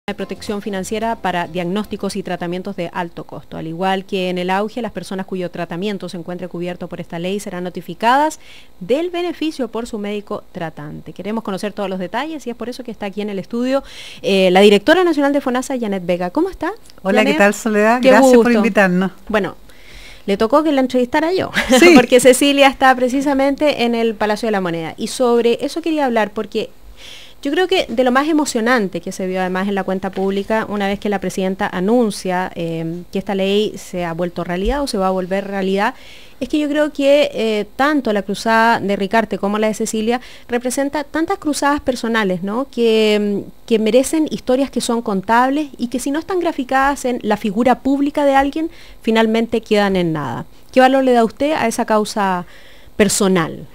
de protección financiera para diagnósticos y tratamientos de alto costo. Al igual que en el auge, las personas cuyo tratamiento se encuentre cubierto por esta ley serán notificadas del beneficio por su médico tratante. Queremos conocer todos los detalles y es por eso que está aquí en el estudio la directora nacional de FONASA, Janet Vega. ¿Cómo está? Hola, Janet, ¿qué tal, Soledad? qué Gracias gusto por invitarnos. Bueno, le tocó que la entrevistara yo, Sí. porque Cecilia está precisamente en el Palacio de la Moneda. Y sobre eso quería hablar, porque yo creo que de lo más emocionante que se vio además en la cuenta pública, una vez que la presidenta anuncia que esta ley se ha vuelto realidad o se va a volver realidad, es que yo creo que tanto la cruzada de Ricarte como la de Cecilia representa tantas cruzadas personales, ¿no? que merecen historias que son contables y que si no están graficadas en la figura pública de alguien, finalmente quedan en nada. ¿Qué valor le da usted a esa causa personal?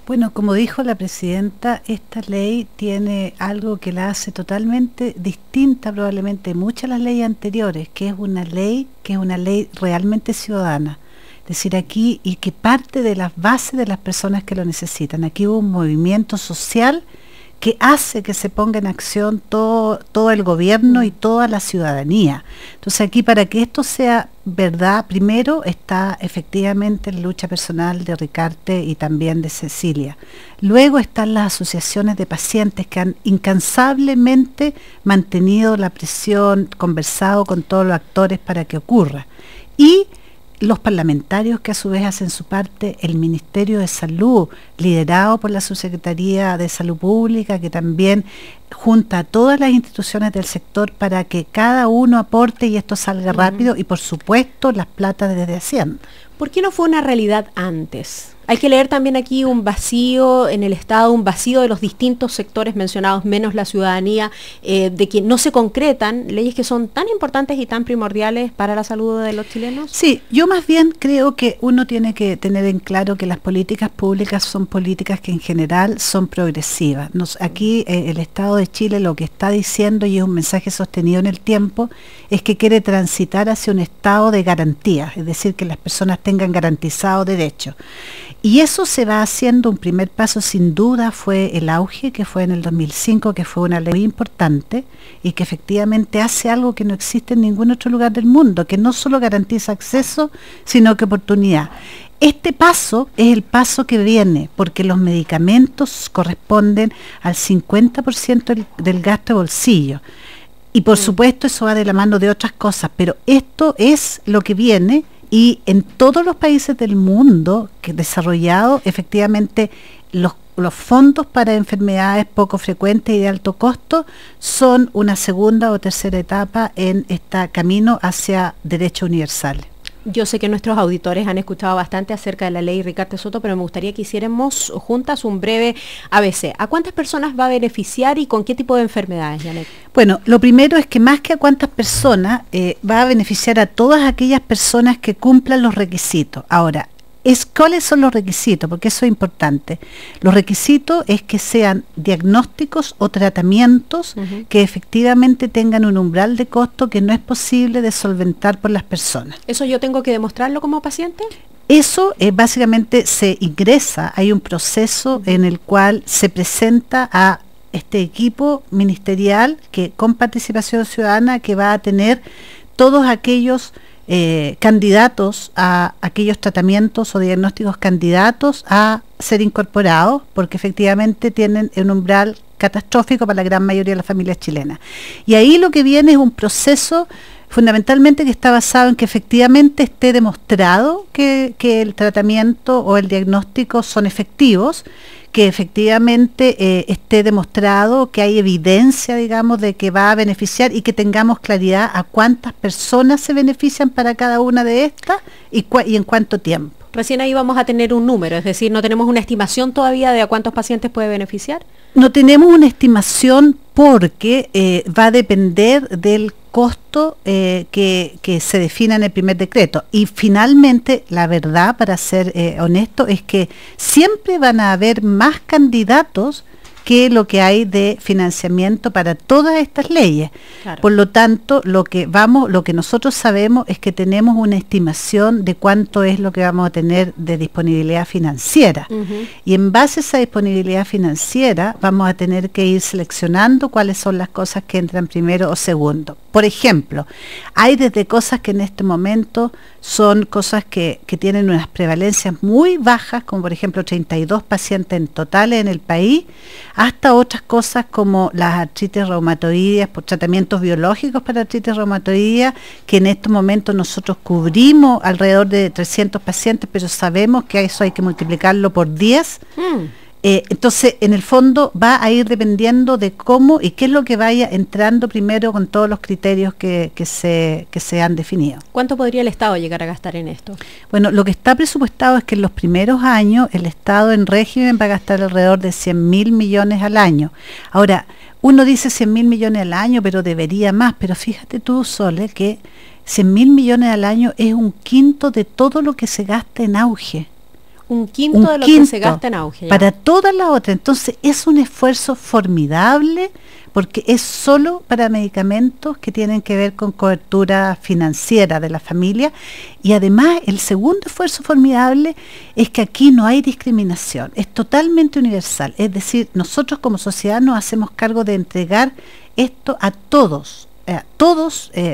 Bueno, como dijo la presidenta, esta ley tiene algo que la hace totalmente distinta probablemente de muchas de las leyes anteriores, que es una ley realmente ciudadana. Es decir, aquí, y que parte de las bases de las personas que lo necesitan. Aquí hubo un movimiento social que hace que se ponga en acción todo el gobierno y toda la ciudadanía. Entonces aquí, para que esto sea verdad, primero está efectivamente la lucha personal de Ricarte y también de Cecilia. Luego están las asociaciones de pacientes que han incansablemente mantenido la presión, conversado con todos los actores para que ocurra. Y los parlamentarios que a su vez hacen su parte, el Ministerio de Salud, liderado por la Subsecretaría de Salud Pública, que también junta a todas las instituciones del sector para que cada uno aporte y esto salga rápido, y por supuesto las platas desde Hacienda. ¿Por qué no fue una realidad antes? Hay que leer también aquí un vacío en el Estado, un vacío de los distintos sectores mencionados, menos la ciudadanía, de que no se concretan leyes que son tan importantes y tan primordiales para la salud de los chilenos. Sí, yo más bien creo que uno tiene que tener en claro que las políticas públicas son políticas que en general son progresivas. Aquí el Estado de Chile lo que está diciendo, y es un mensaje sostenido en el tiempo, es que quiere transitar hacia un estado de garantía, es decir, que las personas tengan garantizado derechos. Y eso se va haciendo. Un primer paso sin duda fue el auge, que fue en el 2005, que fue una ley muy importante y que efectivamente hace algo que no existe en ningún otro lugar del mundo, que no solo garantiza acceso, sino que oportunidad. Este paso es el paso que viene, porque los medicamentos corresponden al 50% del gasto de bolsillo. Y por supuesto eso va de la mano de otras cosas, pero esto es lo que viene. Y en todos los países del mundo que desarrollado, efectivamente, los fondos para enfermedades poco frecuentes y de alto costo son una segunda o tercera etapa en este camino hacia derechos universales. Yo sé que nuestros auditores han escuchado bastante acerca de la ley Ricarte Soto, pero me gustaría que hiciéramos juntas un breve ABC. ¿A cuántas personas va a beneficiar y con qué tipo de enfermedades, Janet? Bueno, lo primero es que más que a cuántas personas, va a beneficiar a todas aquellas personas que cumplan los requisitos. Ahora, ¿cuáles son los requisitos? Porque eso es importante. Los requisitos es que sean diagnósticos o tratamientos que efectivamente tengan un umbral de costo que no es posible de solventar por las personas. ¿Eso yo tengo que demostrarlo como paciente? Eso básicamente se ingresa, hay un proceso en el cual se presenta a este equipo ministerial que con participación ciudadana que va a tener todos aquellos candidatos a aquellos tratamientos o diagnósticos candidatos a ser incorporados, porque efectivamente tienen un umbral catastrófico para la gran mayoría de las familias chilenas. Y ahí lo que viene es un proceso fundamentalmente que está basado en que efectivamente esté demostrado que el tratamiento o el diagnóstico son efectivos, que efectivamente esté demostrado que hay evidencia, digamos, de que va a beneficiar y que tengamos claridad a cuántas personas se benefician para cada una de estas y en cuánto tiempo. Recién ahí vamos a tener un número, es decir, no tenemos una estimación todavía de a cuántos pacientes puede beneficiar. No tenemos una estimación porque va a depender del costo que se defina en el primer decreto. Y finalmente, la verdad, para ser honesto, es que siempre van a haber más candidatos qué es lo que hay de financiamiento para todas estas leyes. Claro. Por lo tanto, lo que nosotros sabemos es que tenemos una estimación de cuánto es lo que vamos a tener de disponibilidad financiera. Y en base a esa disponibilidad financiera vamos a tener que ir seleccionando cuáles son las cosas que entran primero o segundo. Por ejemplo, hay desde cosas que en este momento son cosas que tienen unas prevalencias muy bajas, como por ejemplo 32 pacientes en total en el país, hasta otras cosas como las artritis reumatoideas, por tratamientos biológicos para artritis reumatoidea, que en estos momentos nosotros cubrimos alrededor de 300 pacientes, pero sabemos que eso hay que multiplicarlo por 10. Entonces, en el fondo va a ir dependiendo de cómo y qué es lo que vaya entrando primero con todos los criterios que se han definido. ¿Cuánto podría el Estado llegar a gastar en esto? Bueno, lo que está presupuestado es que en los primeros años el Estado en régimen va a gastar alrededor de 100.000 millones al año. Ahora, uno dice 100.000 millones al año, pero debería más. Pero fíjate tú, Sole, que 100.000 millones al año es un quinto de todo lo que se gasta en auge. Un quinto de lo que se gasta en auge. Para todas las otras. Entonces es un esfuerzo formidable porque es solo para medicamentos que tienen que ver con cobertura financiera de la familia. Y además el segundo esfuerzo formidable es que aquí no hay discriminación, es totalmente universal. Es decir, nosotros como sociedad nos hacemos cargo de entregar esto a todos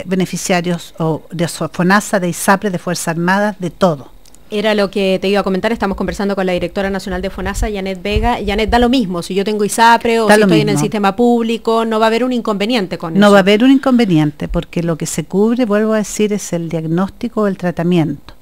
beneficiarios o de FONASA, de ISAPRE, de Fuerzas Armadas, de todo. Era lo que te iba a comentar, estamos conversando con la directora nacional de FONASA, Janet Vega. Janet, da lo mismo, si yo tengo ISAPRE o si estoy en el sistema público, no va a haber un inconveniente con eso. No va a haber un inconveniente, porque lo que se cubre, vuelvo a decir, es el diagnóstico o el tratamiento.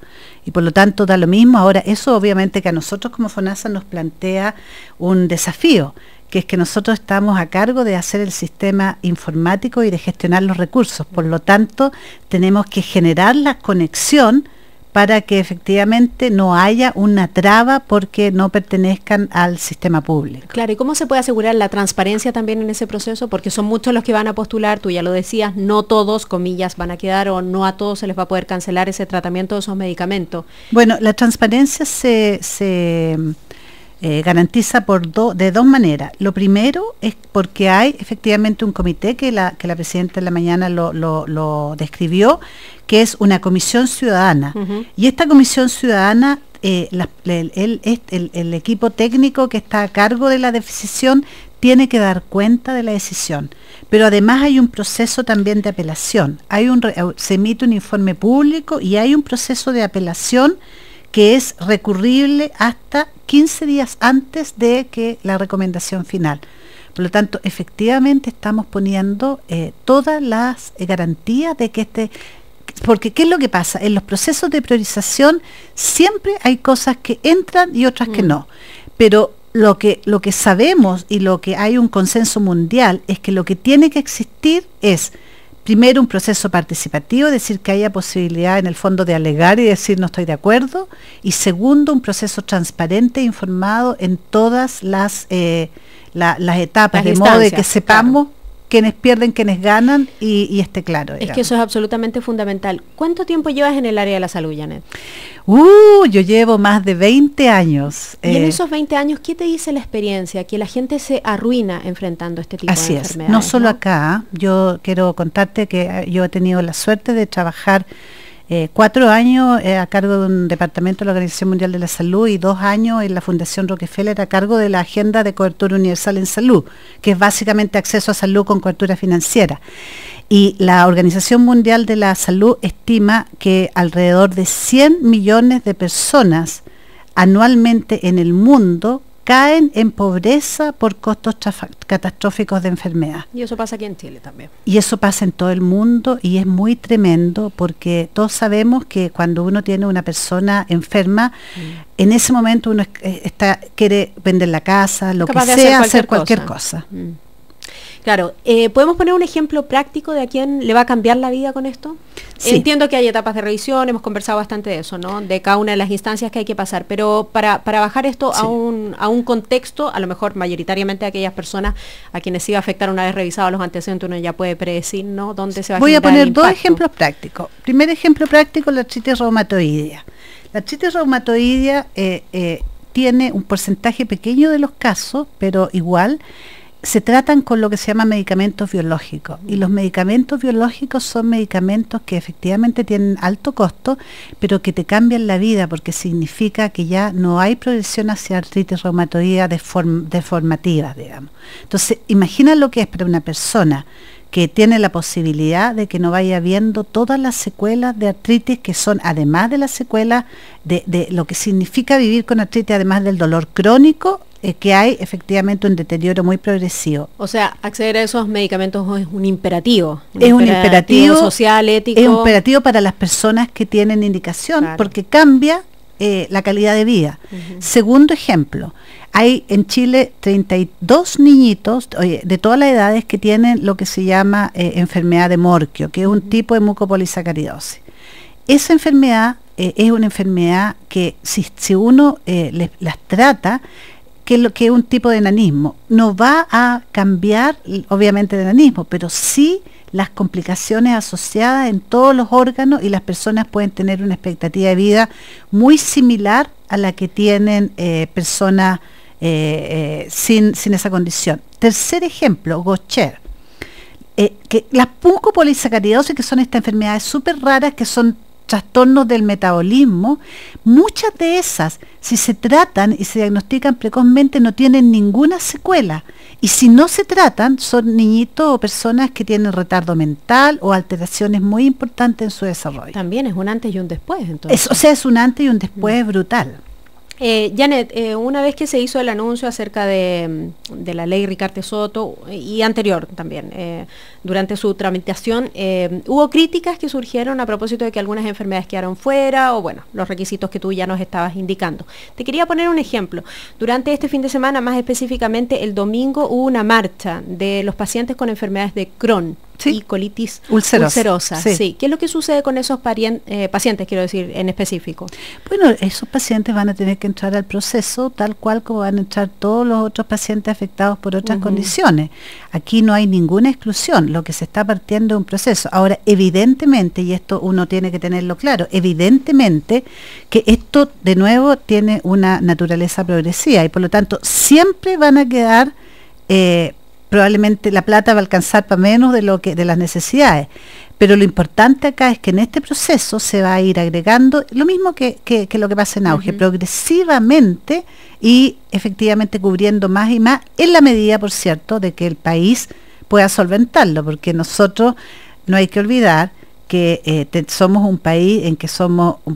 Y por lo tanto da lo mismo. Ahora, eso obviamente que a nosotros como FONASA nos plantea un desafío, que es que nosotros estamos a cargo de hacer el sistema informático y de gestionar los recursos. Por lo tanto, tenemos que generar la conexión para que efectivamente no haya una traba porque no pertenezcan al sistema público. Claro, ¿y cómo se puede asegurar la transparencia también en ese proceso? Porque son muchos los que van a postular, tú ya lo decías, no todos, comillas, van a quedar o no a todos se les va a poder cancelar ese tratamiento de esos medicamentos. Bueno, la transparencia se garantiza de dos maneras. Lo primero es porque hay efectivamente un comité que la presidenta en la mañana lo describió, que es una comisión ciudadana. Y esta comisión ciudadana, el equipo técnico que está a cargo de la decisión tiene que dar cuenta de la decisión. Pero además hay un proceso también de apelación. Se emite un informe público y hay un proceso de apelación que es recurrible hasta 15 días antes de que la recomendación final. Por lo tanto, efectivamente estamos poniendo todas las garantías de que porque ¿qué es lo que pasa? En los procesos de priorización siempre hay cosas que entran y otras que no. Pero lo que sabemos y lo que hay un consenso mundial es que lo que tiene que existir es primero un proceso participativo, es decir, que haya posibilidad en el fondo de alegar y decir no estoy de acuerdo, y segundo, un proceso transparente e informado en todas las etapas, de modo de que sepamos quiénes pierden, quiénes ganan y esté claro. Es que eso es absolutamente fundamental. ¿Cuánto tiempo llevas en el área de la salud, Janet? Yo llevo más de 20 años. Y en esos 20 años, ¿qué te dice la experiencia? Que la gente se arruina enfrentando este tipo de enfermedades. Así es, no solo acá. Yo quiero contarte que yo he tenido la suerte de trabajar 4 años a cargo de un departamento de la Organización Mundial de la Salud y 2 años en la Fundación Rockefeller a cargo de la Agenda de Cobertura Universal en Salud, que es básicamente acceso a salud con cobertura financiera. Y la Organización Mundial de la Salud estima que alrededor de 100 millones de personas anualmente en el mundo caen en pobreza por costos catastróficos de enfermedad. Y eso pasa aquí en Chile también. Y eso pasa en todo el mundo y es muy tremendo porque todos sabemos que cuando uno tiene una persona enferma, en ese momento uno quiere vender la casa, lo que sea, hacer cualquier cosa. Claro, ¿podemos poner un ejemplo práctico de a quién le va a cambiar la vida con esto? Sí. Entiendo que hay etapas de revisión, hemos conversado bastante de eso, ¿no? De cada una de las instancias que hay que pasar, pero para bajar esto a un contexto, a lo mejor mayoritariamente a aquellas personas a quienes se iba a afectar una vez revisados los antecedentes, uno ya puede predecir, ¿no? ¿Dónde se va a Voy a poner 2 ejemplos prácticos. Primer ejemplo práctico, la artritis reumatoidea. La artritis reumatoidea tiene un porcentaje pequeño de los casos, pero igual se tratan con lo que se llama medicamentos biológicos, y los medicamentos biológicos son medicamentos que efectivamente tienen alto costo, pero que te cambian la vida, porque significa que ya no hay progresión hacia artritis reumatoidea deformativa, digamos. Entonces, imagina lo que es para una persona que tiene la posibilidad de que no vaya viendo todas las secuelas de artritis, que son, además de las secuelas de lo que significa vivir con artritis, además del dolor crónico, que hay efectivamente un deterioro muy progresivo. O sea, acceder a esos medicamentos es un imperativo. Es un imperativo social, ético. Es un imperativo para las personas que tienen indicación, claro, porque cambia la calidad de vida. Segundo ejemplo, hay en Chile 32 niñitos de todas las edades que tienen lo que se llama enfermedad de Morquio, que es un tipo de mucopolisacaridosis. Esa enfermedad es una enfermedad que si uno las trata, que es un tipo de enanismo, no va a cambiar obviamente el enanismo, pero sí las complicaciones asociadas en todos los órganos, y las personas pueden tener una expectativa de vida muy similar a la que tienen personas sin esa condición. Tercer ejemplo, Gaucher. Que las mucopolisacaridosis, que son estas enfermedades súper raras, que son trastornos del metabolismo, muchas de esas, si se tratan y se diagnostican precozmente, no tienen ninguna secuela, y si no se tratan, son niñitos o personas que tienen retardo mental o alteraciones muy importantes en su desarrollo. También es un antes y un después, entonces. Es un antes y un después brutal. Janet, una vez que se hizo el anuncio acerca de la ley Ricardo Soto, y anterior también, durante su tramitación, hubo críticas que surgieron a propósito de que algunas enfermedades quedaron fuera, o bueno, los requisitos que tú ya nos estabas indicando. Te quería poner un ejemplo. Durante este fin de semana, más específicamente el domingo, hubo una marcha de los pacientes con enfermedades de Crohn. ¿Sí? Y colitis ulcerosa. Sí. ¿Qué es lo que sucede con esos pacientes, quiero decir, en específico? Bueno, esos pacientes van a tener que entrar al proceso tal cual como van a entrar todos los otros pacientes afectados por otras condiciones. Aquí no hay ninguna exclusión, lo que se está partiendo de un proceso. Ahora, evidentemente, y esto uno tiene que tenerlo claro, evidentemente que esto de nuevo tiene una naturaleza progresiva, y por lo tanto siempre van a quedar probablemente la plata va a alcanzar para menos de las necesidades, pero lo importante acá es que en este proceso se va a ir agregando lo mismo que lo que pasa en auge, progresivamente, y efectivamente cubriendo más y más, en la medida, por cierto, de que el país pueda solventarlo, porque nosotros no hay que olvidar que somos un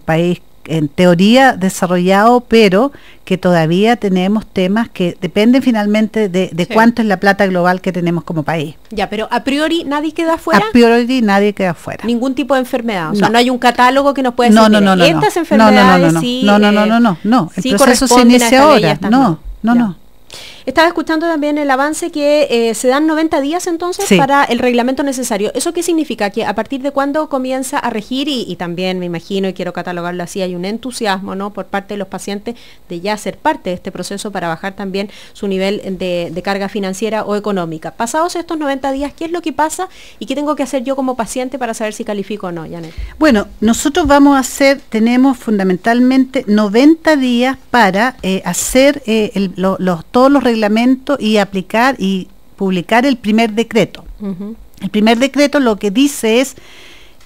país en teoría desarrollado, pero que todavía tenemos temas que dependen finalmente de cuánto es la plata global que tenemos como país. Ya, pero a priori nadie queda fuera. A priori nadie queda fuera. Ningún tipo de enfermedad. O sea, no hay un catálogo que nos pueda decir, no, estas enfermedades sí. No. El proceso se inicia ahora. No. Estaba escuchando también el avance que se dan 90 días entonces para el reglamento necesario. ¿Eso qué significa? Que a partir de cuándo comienza a regir, y también me imagino, y quiero catalogarlo así, hay un entusiasmo, ¿no?, por parte de los pacientes de ya ser parte de este proceso para bajar también su nivel de carga financiera o económica. Pasados estos 90 días, ¿qué es lo que pasa y qué tengo que hacer yo como paciente para saber si califico o no, Janet? Bueno, nosotros tenemos fundamentalmente 90 días para hacer todos los reglamentos y aplicar y publicar el primer decreto. El primer decreto lo que dice es,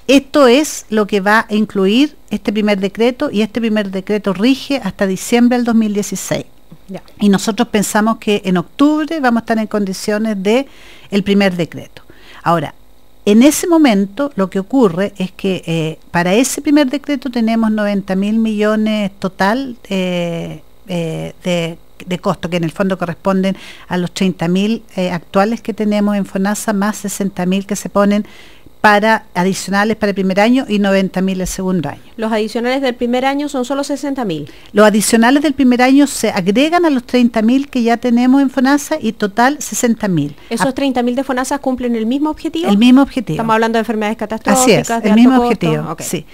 esto es lo que va a incluir este primer decreto, y este primer decreto rige hasta diciembre del 2016. Ya. Y nosotros pensamos que en octubre vamos a estar en condiciones de el primer decreto. Ahora, en ese momento lo que ocurre es que para ese primer decreto tenemos 90.000 millones total de costo, que en el fondo corresponden a los 30.000 actuales que tenemos en FONASA, más 60.000 que se ponen adicionales para el primer año y 90.000 el segundo año. Los adicionales del primer año son solo 60.000. Los adicionales del primer año se agregan a los 30.000 que ya tenemos en FONASA, y total 60.000. ¿Esos 30.000 de FONASA cumplen el mismo objetivo? El mismo objetivo. Estamos hablando de enfermedades catastróficas. Así es, el mismo objetivo. Okay. Sí.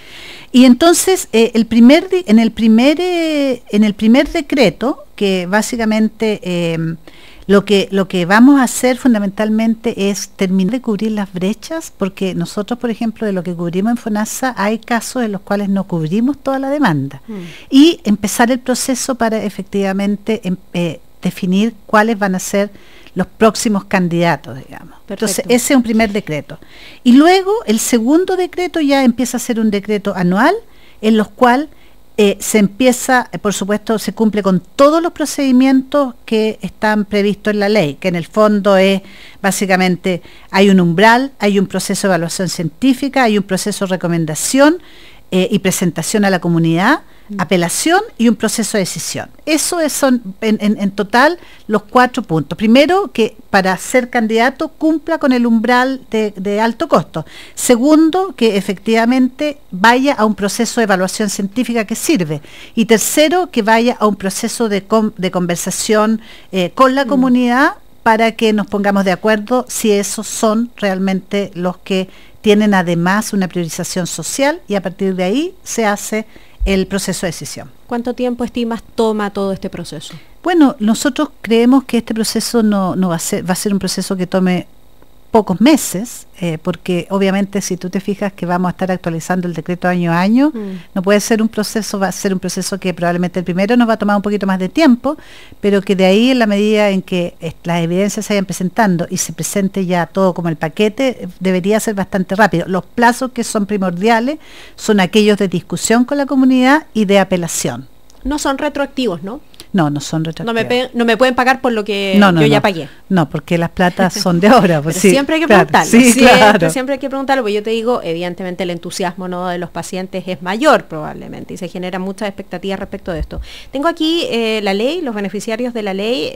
Y entonces en el primer decreto, que básicamente Lo que vamos a hacer fundamentalmente es terminar de cubrir las brechas, porque nosotros, por ejemplo, de lo que cubrimos en FONASA, hay casos en los cuales no cubrimos toda la demanda. Y empezar el proceso para efectivamente definir cuáles van a ser los próximos candidatos, digamos. Perfecto. Entonces, ese es un primer decreto. Y luego, el segundo decreto ya empieza a ser un decreto anual, en los cuales se empieza, por supuesto, se cumple con todos los procedimientos que están previstos en la ley, que en el fondo es, básicamente, hay un umbral, hay un proceso de evaluación científica, hay un proceso de recomendación y presentación a la comunidad, apelación y un proceso de decisión. Eso son en total los 4 puntos. Primero, que para ser candidato cumpla con el umbral de alto costo. Segundo, que efectivamente vaya a un proceso de evaluación científica que sirve. Y tercero, que vaya a un proceso de conversación con la comunidad para que nos pongamos de acuerdo si esos son realmente los que tienen además una priorización social, y a partir de ahí se hace el proceso de decisión. ¿Cuánto tiempo estimas toma todo este proceso? Bueno, nosotros creemos que este proceso no va a ser un proceso que tome pocos meses, porque obviamente si tú te fijas que vamos a estar actualizando el decreto año a año, no puede ser un proceso, va a ser un proceso que probablemente el primero nos va a tomar un poquito más de tiempo, pero que de ahí, en la medida en que las evidencias se vayan presentando y se presente ya todo como el paquete, debería ser bastante rápido. Los plazos que son primordiales son aquellos de discusión con la comunidad y de apelación. No son retroactivos, ¿no? No son retroactivos. No me pueden pagar por lo que yo ya pagué. No, porque las platas son de ahora. Pues sí, siempre hay que preguntarlo. Sí, siempre hay que preguntarlo, porque yo te digo, evidentemente el entusiasmo, ¿no?, de los pacientes es mayor probablemente, y se generan muchas expectativas respecto de esto. Tengo aquí la ley, los beneficiarios de la ley,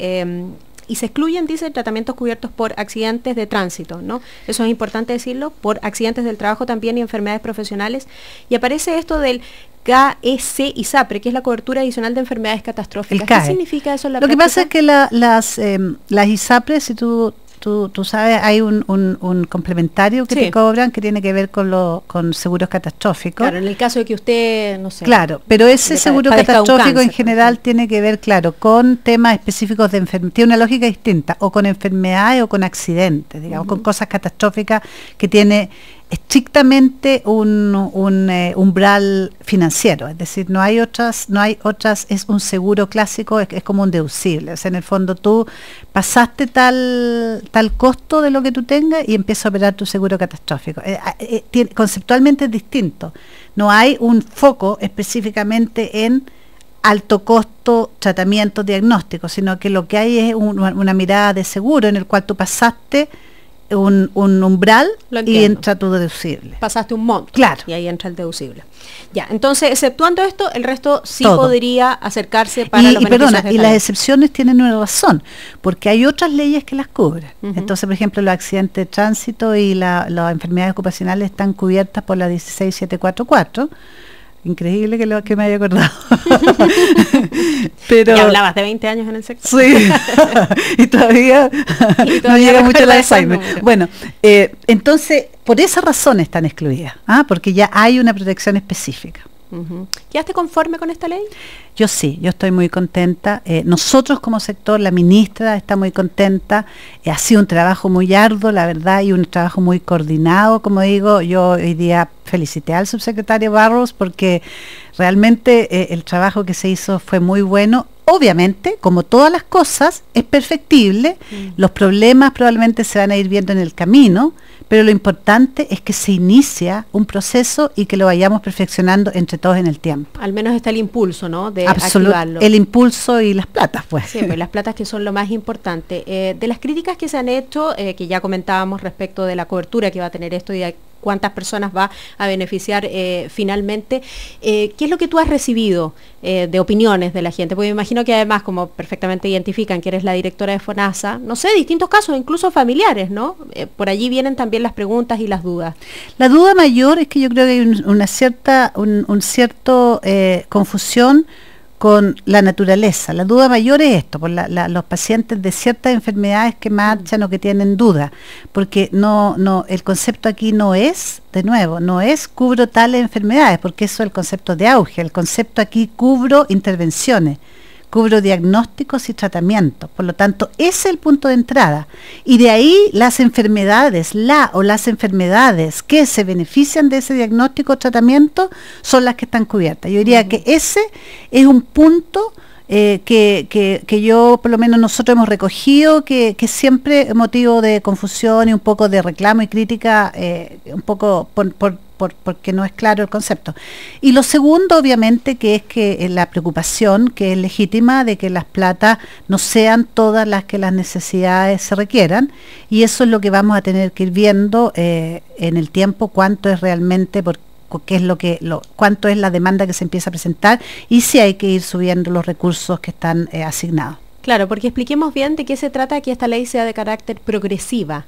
y se excluyen, dice, tratamientos cubiertos por accidentes de tránsito, ¿no? Eso es importante decirlo, por accidentes del trabajo también y enfermedades profesionales. Y aparece esto del KEC y SAPRE, que es la cobertura adicional de enfermedades catastróficas. ¿Qué significa eso en la práctica? Lo que pasa es que las ISAPRE, si tú sabes, hay un complementario que te cobran que tiene que ver con seguros catastróficos. Claro, en el caso de que usted, no sé. Claro, pero ese seguro catastrófico en general tiene que ver, claro, con temas específicos de enfermedad. Tiene una lógica distinta, o con enfermedades o con accidentes, digamos, con cosas catastróficas que tiene estrictamente un umbral financiero, es decir, no hay otras, es un seguro clásico, es como un deducible, o sea, en el fondo tú pasaste tal costo de lo que tú tengas y empieza a operar tu seguro catastrófico. Conceptualmente es distinto, no hay un foco específicamente en alto costo, tratamiento, diagnóstico, sino que lo que hay es una mirada de seguro en el cual tú pasaste un umbral y entra tu deducible. Pasaste un monto. Claro. Y ahí entra el deducible. Ya, entonces, exceptuando esto, el resto sí podría acercarse para los beneficios. Y las excepciones tienen una razón, porque hay otras leyes que las cubren. Entonces, por ejemplo, los accidentes de tránsito y las enfermedades ocupacionales están cubiertas por la 16744. Increíble que me haya acordado. Pero, y hablabas de 20 años en el sector. Sí, y todavía no llega mucho el Alzheimer. Bueno, entonces, por esa razón están excluidas, porque ya hay una protección específica. ¿Quedaste conforme con esta ley? Yo sí, yo estoy muy contenta. Nosotros como sector, la ministra está muy contenta. Ha sido un trabajo muy arduo, la verdad, y un trabajo muy coordinado, como digo. Yo hoy día felicité al subsecretario Barros porque realmente el trabajo que se hizo fue muy bueno. Obviamente, como todas las cosas, es perfectible. Los problemas probablemente se van a ir viendo en el camino, pero lo importante es que se inicia un proceso y que lo vayamos perfeccionando entre todos en el tiempo. Al menos está el impulso, ¿no?, de activarlo. El impulso y las platas, pues. Sí, pues las platas, que son lo más importante. De las críticas que se han hecho, que ya comentábamos respecto de la cobertura que va a tener esto y de cuántas personas va a beneficiar finalmente, ¿qué es lo que tú has recibido de opiniones de la gente? Porque me imagino que además, como perfectamente identifican que eres la directora de FONASA, no sé, distintos casos, incluso familiares, ¿no? Por allí vienen también las preguntas y las dudas. La duda mayor es que yo creo que hay una cierta confusión con la naturaleza. La duda mayor es esto, por los pacientes de ciertas enfermedades que marchan o que tienen duda, porque el concepto aquí no es, de nuevo, no es cubro tales enfermedades, porque eso es el concepto de auge. El concepto aquí cubro intervenciones. cubro diagnósticos y tratamientos. Por lo tanto, ese es el punto de entrada. Y de ahí las enfermedades, las enfermedades que se benefician de ese diagnóstico o tratamiento son las que están cubiertas. Yo diría que ese es un punto que yo, por lo menos nosotros hemos recogido, que siempre es motivo de confusión y un poco de reclamo y crítica, un poco porque no es claro el concepto. Y lo segundo, obviamente, que es que la preocupación, que es legítima, de que las platas no sean todas las que las necesidades se requieran, y eso es lo que vamos a tener que ir viendo en el tiempo, cuánto es realmente, qué es cuánto es la demanda que se empieza a presentar y si hay que ir subiendo los recursos que están asignados. Claro, porque expliquemos bien de qué se trata que esta ley sea de carácter progresiva.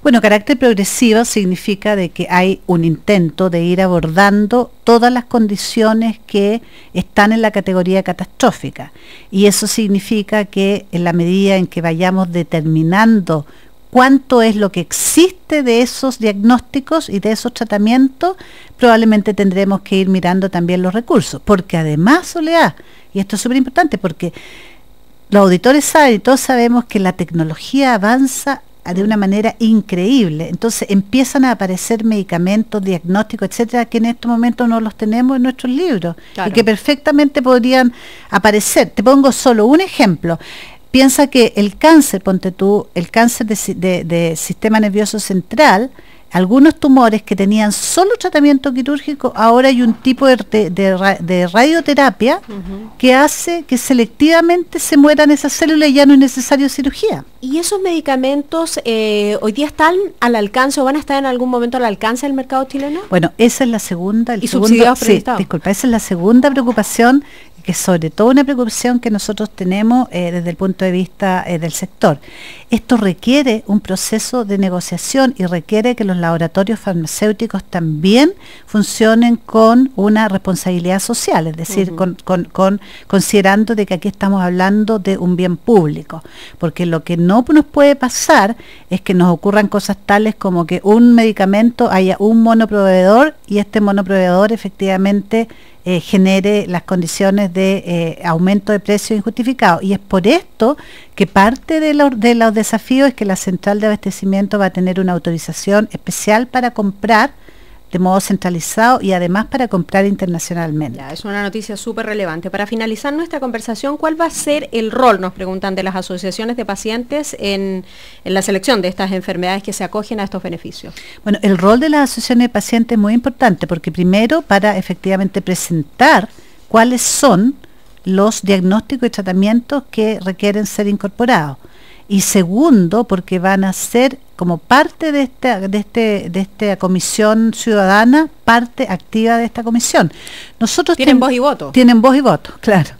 Bueno, carácter progresivo significa de que hay un intento de ir abordando todas las condiciones que están en la categoría catastrófica, y eso significa que en la medida en que vayamos determinando cuánto es lo que existe de esos diagnósticos y de esos tratamientos, probablemente tendremos que ir mirando también los recursos, porque además, Soledad, y esto es súper importante, porque los auditores saben y todos sabemos que la tecnología avanza de una manera increíble, entonces empiezan a aparecer medicamentos, diagnósticos, etcétera, que en estos momentos no los tenemos en nuestros libros, claro, y que perfectamente podrían aparecer. Te pongo solo un ejemplo. Piensa que el cáncer, ponte tú, el cáncer de sistema nervioso central, algunos tumores que tenían solo tratamiento quirúrgico, ahora hay un tipo de radioterapia que hace que selectivamente se mueran esas células y ya no es necesario cirugía. ¿Y esos medicamentos hoy día están al alcance o van a estar en algún momento al alcance del mercado chileno? Bueno, esa es la segunda. ¿Y subsidiados por el Estado? Disculpa, esa es la segunda preocupación, que es sobre todo una preocupación que nosotros tenemos desde el punto de vista del sector. Esto requiere un proceso de negociación y requiere que los laboratorios farmacéuticos también funcionen con una responsabilidad social, es decir, considerando de que aquí estamos hablando de un bien público, porque lo que no nos puede pasar es que nos ocurran cosas tales como que un medicamento haya un monoproveedor y este monoproveedor efectivamente genere las condiciones de aumento de precios injustificados. Y es por esto que parte de los desafíos es que la central de abastecimiento va a tener una autorización especial para comprar de modo centralizado y además para comprar internacionalmente. Ya, es una noticia súper relevante. Para finalizar nuestra conversación, ¿cuál va a ser el rol, nos preguntan, de las asociaciones de pacientes en la selección de estas enfermedades que se acogen a estos beneficios? Bueno, el rol de las asociaciones de pacientes es muy importante porque primero para efectivamente presentar cuáles son los diagnósticos y tratamientos que requieren ser incorporados. Y segundo, porque van a ser como parte de esta comisión ciudadana, parte activa de esta comisión. Nosotros ¿Tienen voz y voto? Tienen voz y voto, claro.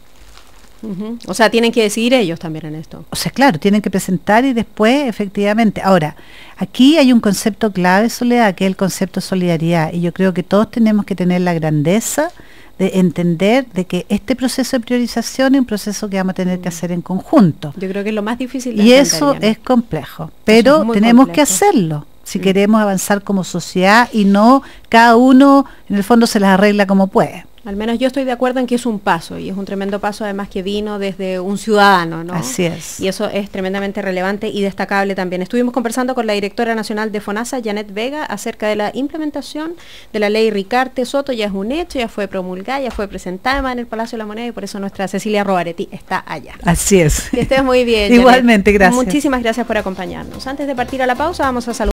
O sea, tienen que decidir ellos también en esto. O sea, claro, tienen que presentar y después, efectivamente. Ahora, aquí hay un concepto clave, Soledad, que es el concepto de solidaridad. Y yo creo que todos tenemos que tener la grandeza de entender de que este proceso de priorización es un proceso que vamos a tener que hacer en conjunto. Yo creo que es lo más difícil de y eso es complejo, pero tenemos que hacerlo si queremos avanzar como sociedad y no cada uno en el fondo se las arregla como puede. Al menos yo estoy de acuerdo en que es un paso, y es un tremendo paso además que vino desde un ciudadano, ¿no? Así es. Y eso es tremendamente relevante y destacable también. Estuvimos conversando con la directora nacional de FONASA, Janet Vega, acerca de la implementación de la ley Ricarte Soto. Ya es un hecho, ya fue promulgada, ya fue presentada en el Palacio de la Moneda y por eso nuestra Cecilia Robaretti está allá. Así es. Que estés muy bien, Igualmente, Janet. gracias. Muchísimas gracias por acompañarnos. Antes de partir a la pausa, vamos a saludar